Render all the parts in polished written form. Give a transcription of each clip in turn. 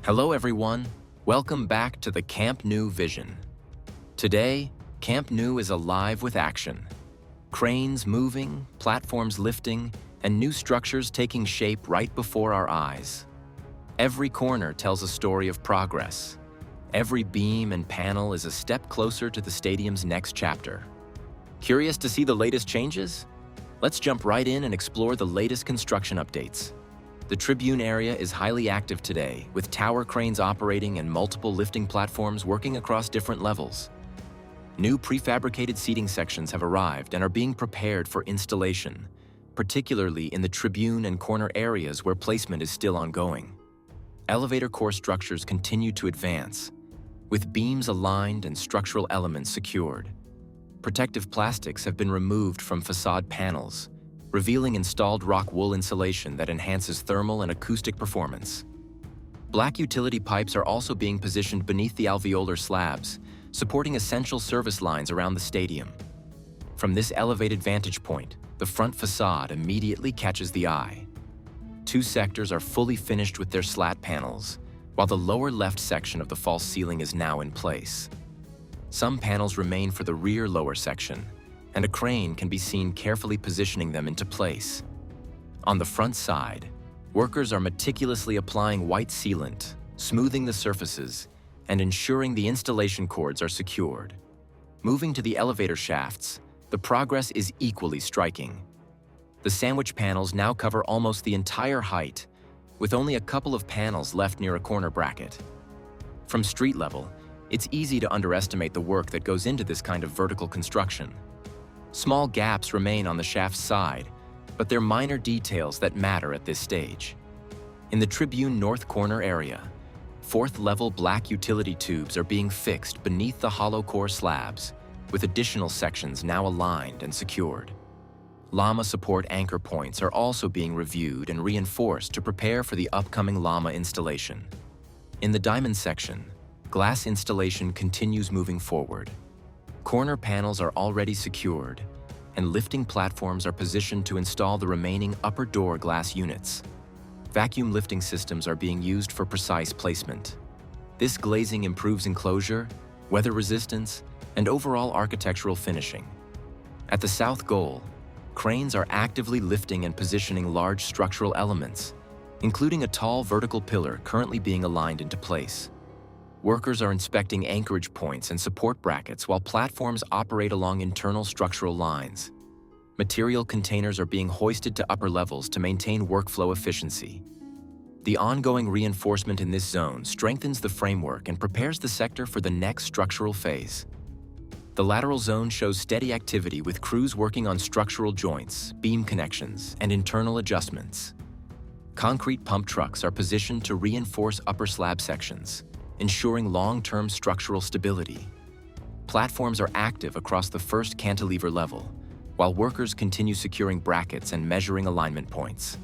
Hello everyone, welcome back to the Camp Nou Vision. Today, Camp Nou is alive with action. Cranes moving, platforms lifting, and new structures taking shape right before our eyes. Every corner tells a story of progress. Every beam and panel is a step closer to the stadium's next chapter. Curious to see the latest changes? Let's jump right in and explore the latest construction updates. The Tribune area is highly active today, with tower cranes operating and multiple lifting platforms working across different levels. New prefabricated seating sections have arrived and are being prepared for installation, particularly in the Tribune and corner areas where placement is still ongoing. Elevator core structures continue to advance, with beams aligned and structural elements secured. Protective plastics have been removed from façade panels, revealing installed rock wool insulation that enhances thermal and acoustic performance. Black utility pipes are also being positioned beneath the alveolar slabs, supporting essential service lines around the stadium. From this elevated vantage point, the front facade immediately catches the eye. Two sectors are fully finished with their slat panels, while the lower left section of the false ceiling is now in place. Some panels remain for the rear lower section, and a crane can be seen carefully positioning them into place. On the front side, workers are meticulously applying white sealant, smoothing the surfaces, and ensuring the installation cords are secured. Moving to the elevator shafts, the progress is equally striking. The sandwich panels now cover almost the entire height, with only a couple of panels left near a corner bracket. From street level, it's easy to underestimate the work that goes into this kind of vertical construction. Small gaps remain on the shaft's side, but they're minor details that matter at this stage. In the Tribune North corner area, fourth-level black utility tubes are being fixed beneath the hollow core slabs, with additional sections now aligned and secured. Lama support anchor points are also being reviewed and reinforced to prepare for the upcoming Lama installation. In the diamond section, glass installation continues moving forward. Corner panels are already secured, and lifting platforms are positioned to install the remaining upper door glass units. Vacuum lifting systems are being used for precise placement. This glazing improves enclosure, weather resistance, and overall architectural finishing. At the south goal, cranes are actively lifting and positioning large structural elements, including a tall vertical pillar currently being aligned into place. Workers are inspecting anchorage points and support brackets while platforms operate along internal structural lines. Material containers are being hoisted to upper levels to maintain workflow efficiency. The ongoing reinforcement in this zone strengthens the framework and prepares the sector for the next structural phase. The lateral zone shows steady activity with crews working on structural joints, beam connections, and internal adjustments. Concrete pump trucks are positioned to reinforce upper slab sections, ensuring long-term structural stability. Platforms are active across the first cantilever level, while workers continue securing brackets and measuring alignment points.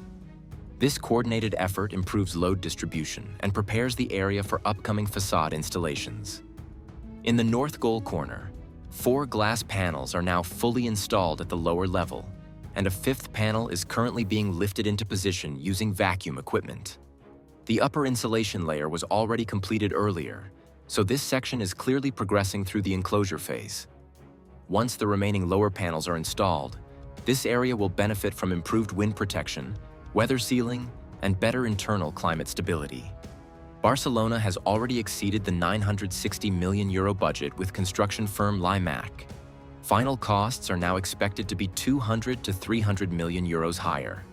This coordinated effort improves load distribution and prepares the area for upcoming facade installations. In the north goal corner, 4 glass panels are now fully installed at the lower level, and a 5th panel is currently being lifted into position using vacuum equipment. The upper insulation layer was already completed earlier, so this section is clearly progressing through the enclosure phase. Once the remaining lower panels are installed, this area will benefit from improved wind protection, weather sealing, and better internal climate stability. Barcelona has already exceeded the €960 million budget with construction firm Lama. Final costs are now expected to be €200 to €300 million higher.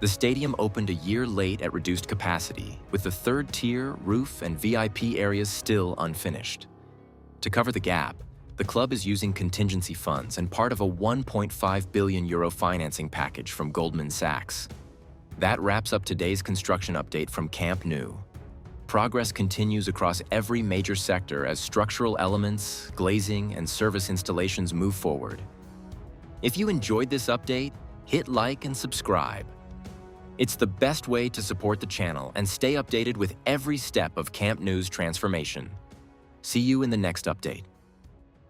The stadium opened a year late at reduced capacity, with the third-tier, roof, and VIP areas still unfinished. To cover the gap, the club is using contingency funds and part of a €1.5 billion financing package from Goldman Sachs. That wraps up today's construction update from Camp Nou. Progress continues across every major sector as structural elements, glazing, and service installations move forward. If you enjoyed this update, hit like and subscribe. It's the best way to support the channel and stay updated with every step of Camp Nou's transformation. See you in the next update.